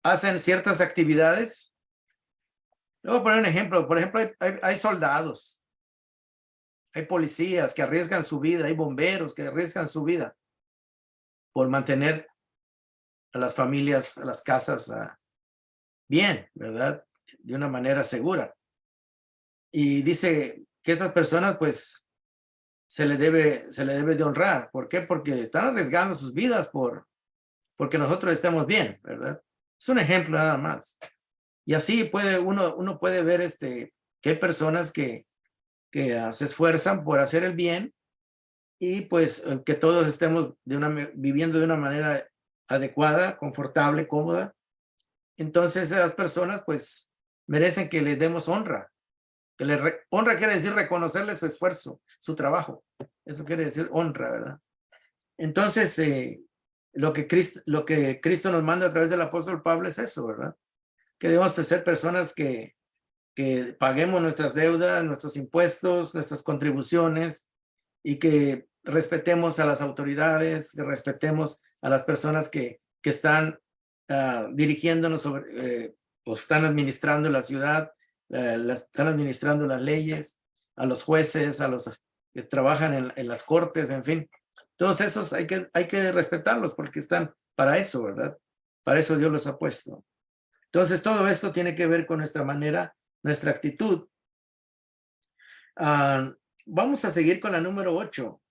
hacen ciertas actividades. Le voy a poner un ejemplo. Por ejemplo, hay soldados, hay policías que arriesgan su vida, hay bomberos que arriesgan su vida por mantener a las familias, a las casas bien, ¿verdad? De una manera segura. Y dice que estas personas, pues, se le debe de honrar. ¿Por qué? Porque están arriesgando sus vidas porque nosotros estemos bien, ¿verdad? Es un ejemplo nada más. Y así uno puede ver que hay personas que se esfuerzan por hacer el bien y pues que todos estemos viviendo de una manera adecuada, confortable, cómoda. Entonces esas personas pues merecen que les demos honra. Honra quiere decir reconocerle su esfuerzo, su trabajo. Eso quiere decir honra, ¿verdad? Entonces lo que Cristo nos manda a través del apóstol Pablo es eso, ¿verdad? Que debemos ser personas que paguemos nuestras deudas, nuestros impuestos, nuestras contribuciones y que respetemos a las autoridades, que respetemos a las personas que están dirigiéndonos o están administrando la ciudad, están administrando las leyes, a los jueces, a los que trabajan en las cortes, en fin. Todos esos hay que respetarlos porque están para eso, ¿verdad? Para eso Dios los ha puesto. Entonces, todo esto tiene que ver con nuestra manera, nuestra actitud. Vamos a seguir con la número 8.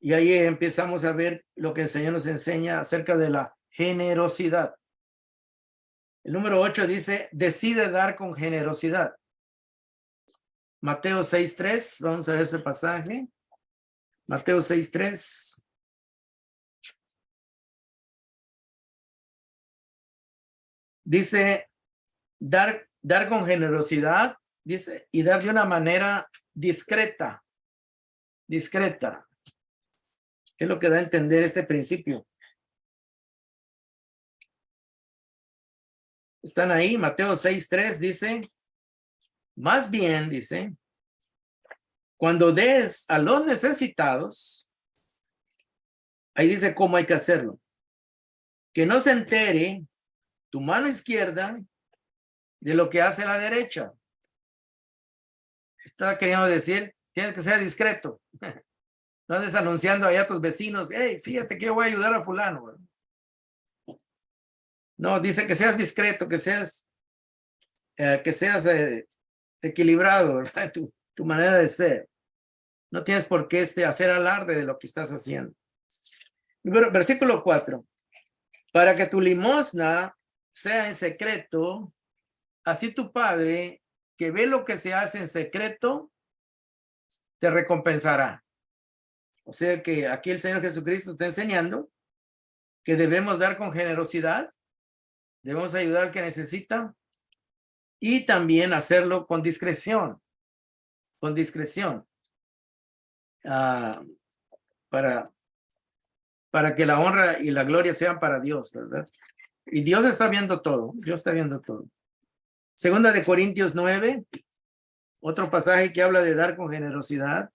Y ahí empezamos a ver lo que el Señor nos enseña acerca de la generosidad. El número 8 dice, decide dar con generosidad. Mateo 6:3, vamos a ver ese pasaje. Mateo 6:3. Dice, dar con generosidad, dice, y dar de una manera discreta. Discreta. Es lo que da a entender este principio. Están ahí, Mateo 6:3 dice, más bien, dice, cuando des a los necesitados, ahí dice cómo hay que hacerlo. Que no se entere tu mano izquierda de lo que hace la derecha. Está queriendo decir, tienes que ser discreto. No andes anunciando allá a tus vecinos, hey, fíjate que yo voy a ayudar a fulano. No, dice que seas discreto, que seas equilibrado, ¿verdad? Tu manera de ser. No tienes por qué hacer alarde de lo que estás haciendo. Versículo 4. Para que tu limosna sea en secreto, así tu Padre, que ve lo que se hace en secreto, te recompensará. O sea que aquí el Señor Jesucristo está enseñando que debemos dar con generosidad, debemos ayudar al que necesita y también hacerlo con discreción, ah, para que la honra y la gloria sean para Dios, ¿verdad? Y Dios está viendo todo, Dios está viendo todo. Segunda de Corintios 9, otro pasaje que habla de dar con generosidad.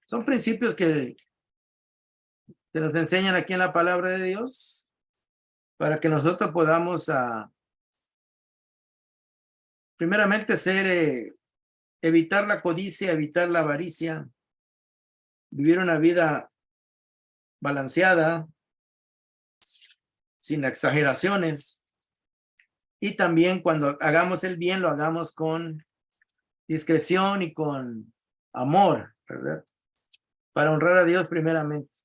Son principios que se nos enseñan aquí en la palabra de Dios para que nosotros podamos primeramente evitar la codicia, evitar la avaricia, vivir una vida balanceada, sin exageraciones, y también cuando hagamos el bien lo hagamos con discreción y con amor, ¿verdad? Para honrar a Dios primeramente,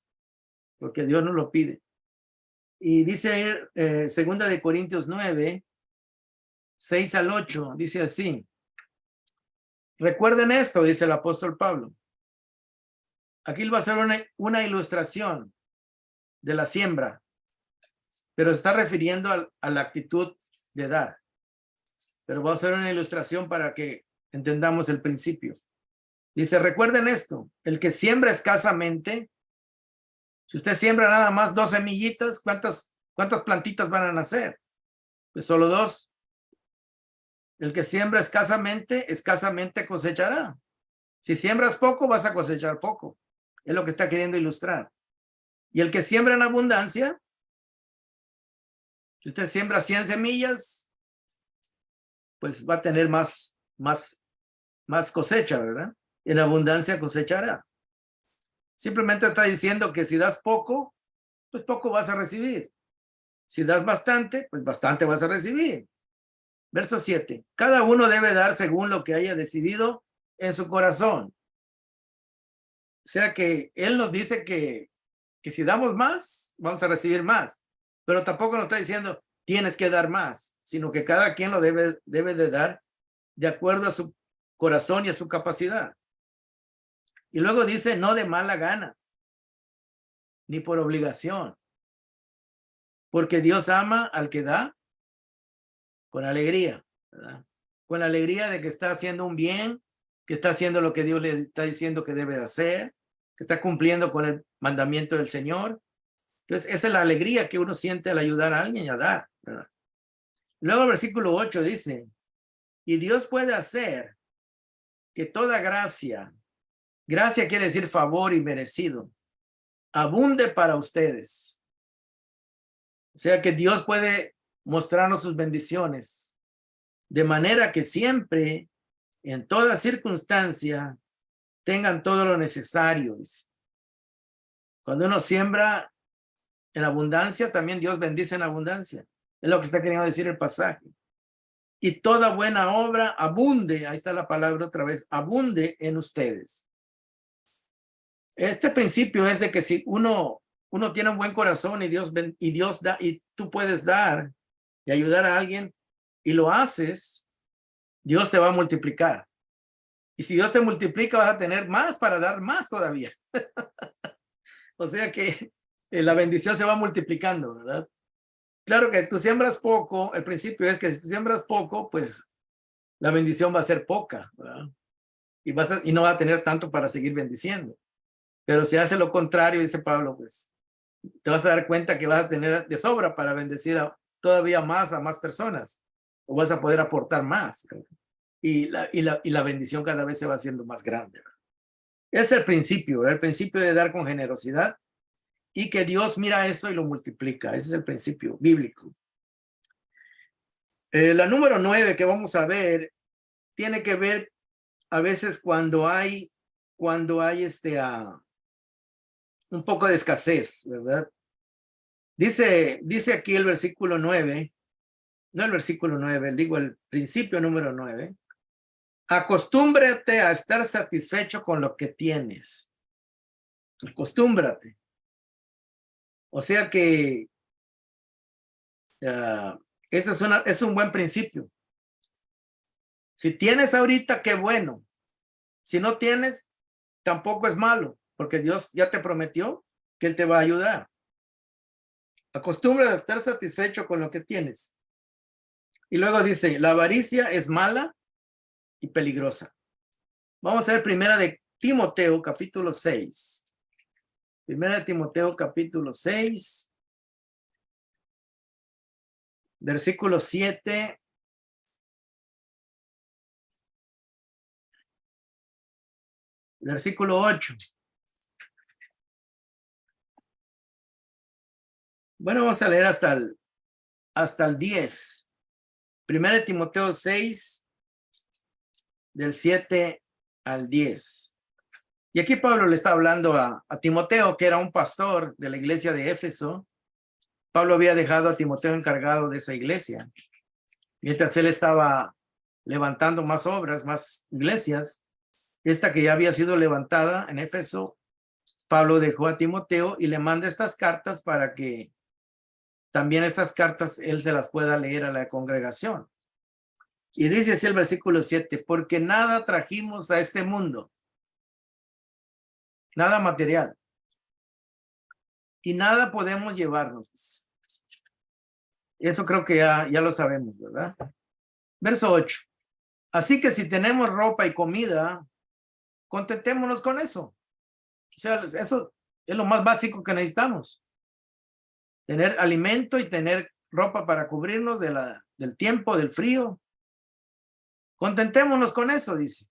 porque Dios nos lo pide. Y dice segunda de Corintios 9, 6 al 8, dice así. Recuerden esto, dice el apóstol Pablo. Aquí va a ser una ilustración de la siembra, pero está refiriendo a la actitud de dar. Pero va a ser una ilustración para que entendamos el principio. Dice, recuerden esto, el que siembra escasamente, si usted siembra nada más 2 semillitas, ¿cuántas plantitas van a nacer? Pues solo 2. El que siembra escasamente, escasamente cosechará. Si siembras poco, vas a cosechar poco. Es lo que está queriendo ilustrar. Y el que siembra en abundancia, si usted siembra 100 semillas, pues va a tener más cosecha, ¿verdad? En abundancia cosechará. Simplemente está diciendo que si das poco, pues poco vas a recibir. Si das bastante, pues bastante vas a recibir. Verso 7. Cada uno debe dar según lo que haya decidido en su corazón. O sea que Él nos dice que si damos más, vamos a recibir más. Pero tampoco nos está diciendo, tienes que dar más, sino que cada quien lo debe de dar de acuerdo a su corazón y a su capacidad. Y luego dice, no de mala gana, ni por obligación, porque Dios ama al que da con alegría, ¿verdad? Con la alegría de que está haciendo un bien, que está haciendo lo que Dios le está diciendo que debe hacer, que está cumpliendo con el mandamiento del Señor. Entonces, esa es la alegría que uno siente al ayudar a alguien a dar, ¿verdad? Luego el versículo 8 dice, y Dios puede hacer que toda gracia quiere decir favor y merecido, abunde para ustedes. O sea que Dios puede mostrarnos sus bendiciones, de manera que siempre, en toda circunstancia, tengan todo lo necesario. Cuando uno siembra en abundancia, también Dios bendice en abundancia. Es lo que está queriendo decir el pasaje. Y toda buena obra abunde, ahí está la palabra otra vez, abunde en ustedes. Este principio es de que si uno tiene un buen corazón y Dios da, y tú puedes dar y ayudar a alguien y lo haces, Dios te va a multiplicar. Y si Dios te multiplica, vas a tener más para dar más todavía. O sea que la bendición se va multiplicando, ¿verdad? Claro que tú siembras poco, el principio es que si tú siembras poco, pues la bendición va a ser poca, ¿verdad? Y no va a tener tanto para seguir bendiciendo. Pero si hace lo contrario, dice Pablo, pues te vas a dar cuenta que vas a tener de sobra para bendecir todavía más a más personas, o vas a poder aportar más, ¿verdad? Y la bendición cada vez se va haciendo más grande, ¿verdad? Es el principio, ¿verdad? El principio de dar con generosidad y que Dios mira eso y lo multiplica. Ese es el principio bíblico. La número 9 que vamos a ver tiene que ver a veces cuando hay un poco de escasez, ¿verdad? Dice aquí el versículo 9, no el versículo 9, digo el principio número 9. Acostúmbrate a estar satisfecho con lo que tienes. Acostúmbrate. O sea que ese es un buen principio. Si tienes ahorita, qué bueno. Si no tienes, tampoco es malo. porque Dios ya te prometió que Él te va a ayudar. Acostumbra a estar satisfecho con lo que tienes. Y luego dice, la avaricia es mala y peligrosa. Vamos a ver primera de Timoteo, capítulo 6. Primera de Timoteo, capítulo 6. Versículo 7. Versículo 8. Bueno, vamos a leer hasta el 10. Primera de Timoteo 6, del 7 al 10. Y aquí Pablo le está hablando a Timoteo, que era un pastor de la iglesia de Éfeso. Pablo había dejado a Timoteo encargado de esa iglesia, mientras él estaba levantando más obras, más iglesias. Esta que ya había sido levantada en Éfeso, Pablo dejó a Timoteo y le manda estas cartas para que también estas cartas él se las pueda leer a la congregación. Y dice así el versículo 7, porque nada trajimos a este mundo, nada material, y nada podemos llevarnos. Eso creo que ya lo sabemos, ¿verdad? Verso 8. Así que si tenemos ropa y comida, contentémonos con eso. O sea, eso es lo más básico que necesitamos. Tener alimento y tener ropa para cubrirnos del tiempo, del frío. Contentémonos con eso, dice.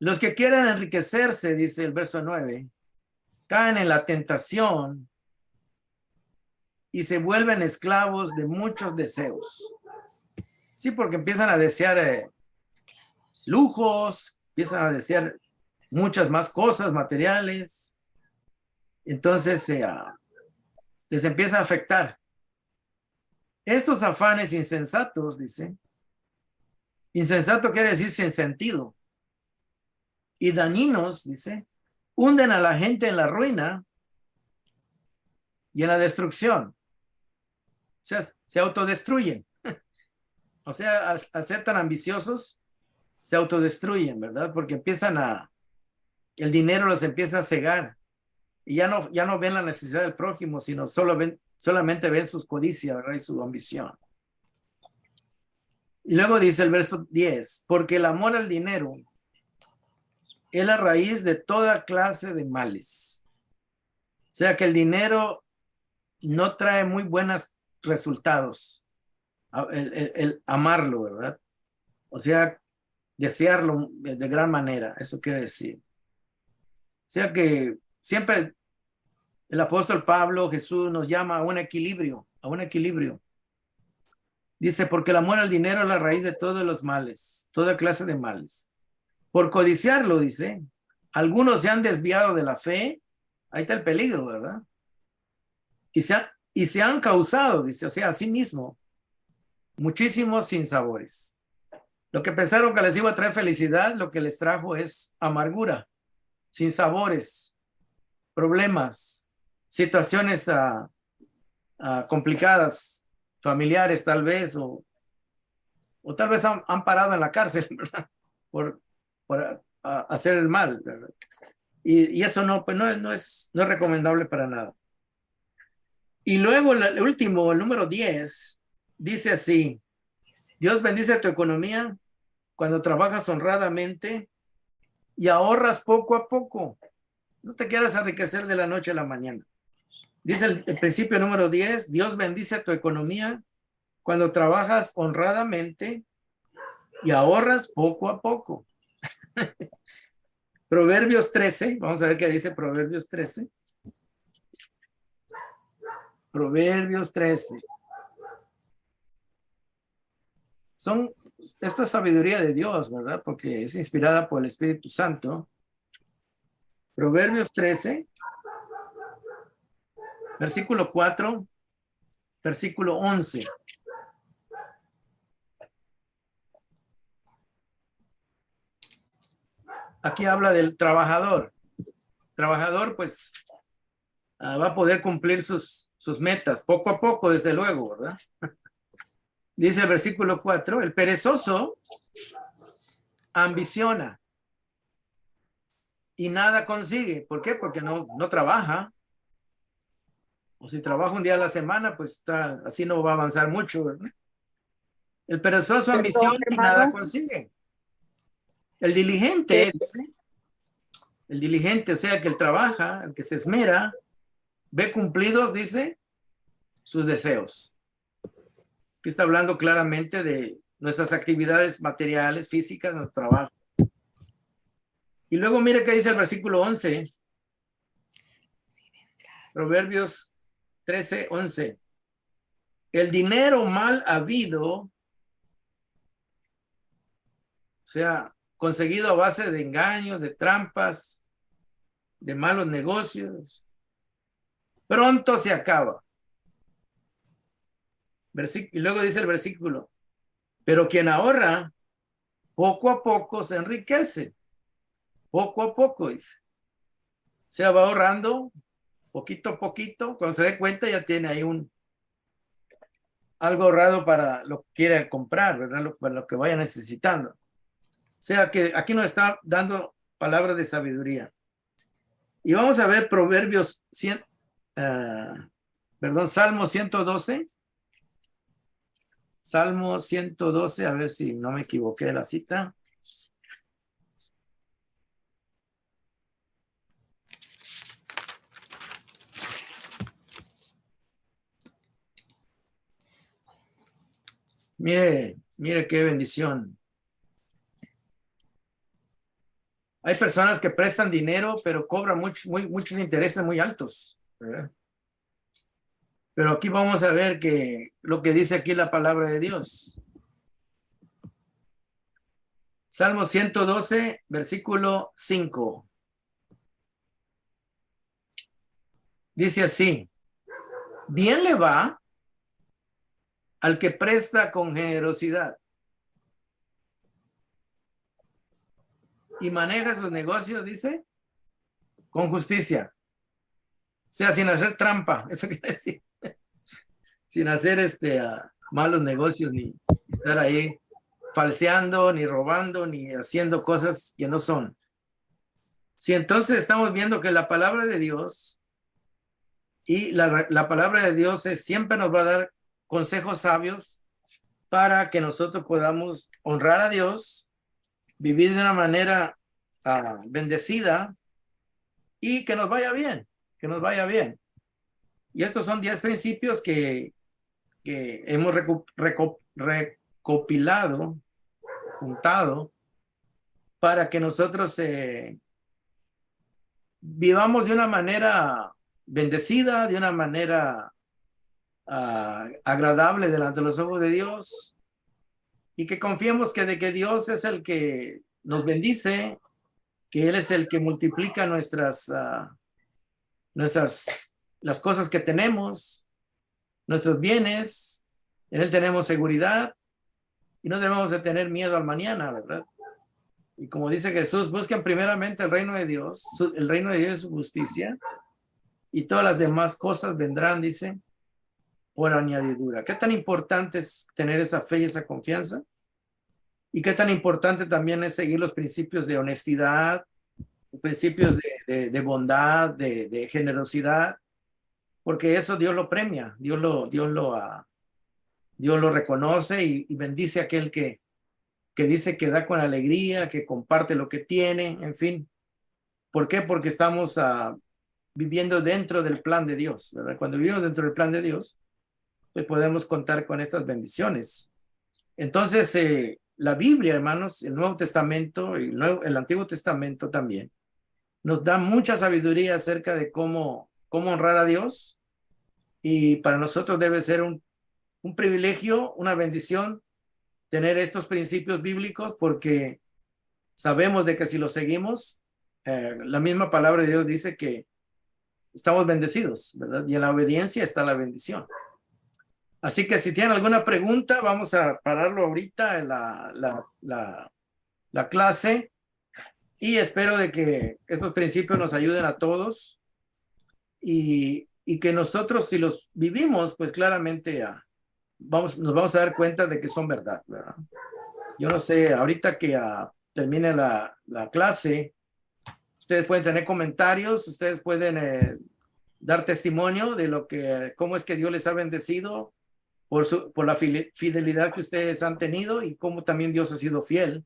Los que quieren enriquecerse, dice el verso 9, caen en la tentación y se vuelven esclavos de muchos deseos. Sí, porque empiezan a desear lujos, empiezan a desear muchas más cosas materiales. Entonces les empieza a afectar. Estos afanes insensatos, dice, insensato quiere decir sin sentido, y dañinos, dice, hunden a la gente en la ruina y en la destrucción. O sea, se autodestruyen. O sea, al ser tan ambiciosos, se autodestruyen, ¿verdad? Porque el dinero los empieza a cegar y ya no ven la necesidad del prójimo, sino solamente ven sus codicias, ¿verdad? Y su ambición. Y luego dice el verso 10, porque el amor al dinero es la raíz de toda clase de males. O sea que el dinero no trae muy buenos resultados. El amarlo, ¿verdad? O sea, desearlo de gran manera, eso quiere decir. O sea que siempre el apóstol Pablo, Jesús nos llama a un equilibrio, Dice, porque el amor al dinero es la raíz de todos los males, toda clase de males. Por codiciarlo, dice, algunos se han desviado de la fe, ahí está el peligro, ¿verdad? Y se han causado, dice, o sea, a sí mismo, muchísimos sinsabores. Lo que pensaron que les iba a traer felicidad, lo que les trajo es amargura, sinsabores, problemas, situaciones complicadas, familiares tal vez, o tal vez han parado en la cárcel, ¿verdad? por hacer el mal, ¿verdad? Y eso pues no es recomendable para nada. Y luego el último, el número 10, dice así, Dios bendice tu economía cuando trabajas honradamente y ahorras poco a poco. No te quieras enriquecer de la noche a la mañana. Dice el principio número 10, Dios bendice tu economía cuando trabajas honradamente y ahorras poco a poco. Proverbios 13, vamos a ver qué dice Proverbios 13. Proverbios 13. Esto es sabiduría de Dios, ¿verdad? Porque es inspirada por el Espíritu Santo. Proverbios 13, versículo 4, versículo 11. Aquí habla del trabajador. Trabajador, pues, va a poder cumplir sus metas, poco a poco, desde luego, ¿verdad? Dice el versículo 4, el perezoso ambiciona y nada consigue. ¿Por qué? Porque no trabaja. O si trabaja un día a la semana, pues así no va a avanzar mucho, ¿verdad? El perezoso Perdón, ambición y nada hermano, consigue. El diligente, dice, el diligente, o sea, que él trabaja, el que se esmera, ve cumplidos, dice, sus deseos. Aquí está hablando claramente de nuestras actividades materiales, físicas, nuestro trabajo. Y luego mire qué dice el versículo 11, Proverbios 13:11. El dinero mal habido, o sea, conseguido a base de engaños, de trampas, de malos negocios, pronto se acaba. Y luego dice el versículo, pero quien ahorra, poco a poco se enriquece. Poco a poco, dice. O sea, va ahorrando poquito a poquito. Cuando se dé cuenta ya tiene ahí algo ahorrado para lo que quiere comprar, ¿verdad? Para lo que vaya necesitando. O sea que aquí nos está dando palabras de sabiduría. Y vamos a ver Proverbios 100, Salmo 112. Salmo 112, a ver si no me equivoqué de la cita. Mire qué bendición. Hay personas que prestan dinero, pero cobran muchos intereses muy altos, ¿verdad? Pero aquí vamos a ver lo que dice aquí la palabra de Dios. Salmo 112, versículo 5. Dice así, bien le va al que presta con generosidad y maneja sus negocios, dice, con justicia. O sea, sin hacer trampa, eso quiere decir, sin hacer malos negocios, ni estar ahí falseando, ni robando, ni haciendo cosas que no son. Si entonces estamos viendo que la palabra de Dios y la palabra de Dios siempre nos va a dar consejos sabios para que nosotros podamos honrar a Dios, vivir de una manera bendecida y que nos vaya bien, que nos vaya bien. Y estos son 10 principios que hemos recopilado, juntado, para que nosotros vivamos de una manera bendecida, de una manera agradable delante de los ojos de Dios y que confiemos de que Dios es el que nos bendice, que Él es el que multiplica las cosas que tenemos, nuestros bienes. En Él tenemos seguridad y no debemos de tener miedo al mañana, ¿verdad? Y como dice Jesús, busquen primeramente el reino de Dios, el reino de Dios y su justicia, y todas las demás cosas vendrán, dice, por añadidura. ¿Qué tan importante es tener esa fe y esa confianza? Y qué tan importante también es seguir los principios de honestidad, principios de bondad, de generosidad, porque eso Dios lo premia, Dios lo reconoce y bendice a aquel que dice que da con alegría, que comparte lo que tiene, en fin. ¿Por qué? Porque estamos viviendo dentro del plan de Dios, ¿verdad? Cuando vivimos dentro del plan de Dios, pues podemos contar con estas bendiciones. Entonces, la Biblia, hermanos, el Nuevo Testamento y el Antiguo Testamento también, nos da mucha sabiduría acerca de cómo honrar a Dios, y para nosotros debe ser un privilegio, una bendición tener estos principios bíblicos, porque sabemos de que si los seguimos, la misma palabra de Dios dice que estamos bendecidos, ¿verdad? Y en la obediencia está la bendición. Así que si tienen alguna pregunta, vamos a pararlo ahorita en la clase, y espero de que estos principios nos ayuden a todos y que nosotros, si los vivimos, pues claramente nos vamos a dar cuenta de que son verdad, ¿verdad? Yo no sé, ahorita que termine la clase, Ustedes pueden tener comentarios, ustedes pueden dar testimonio de cómo es que Dios les ha bendecido por la fidelidad que ustedes han tenido y cómo también Dios ha sido fiel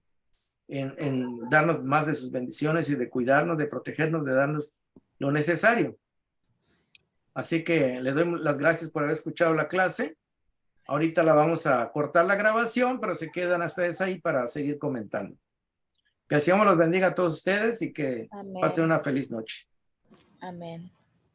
en darnos más de sus bendiciones y de cuidarnos, de protegernos, de darnos lo necesario. Así que les doy las gracias por haber escuchado la clase. Ahorita la vamos a cortar la grabación, pero se quedan ustedes ahí para seguir comentando. Que el Señor los bendiga a todos ustedes y que pasen Amén. una feliz noche. Amén.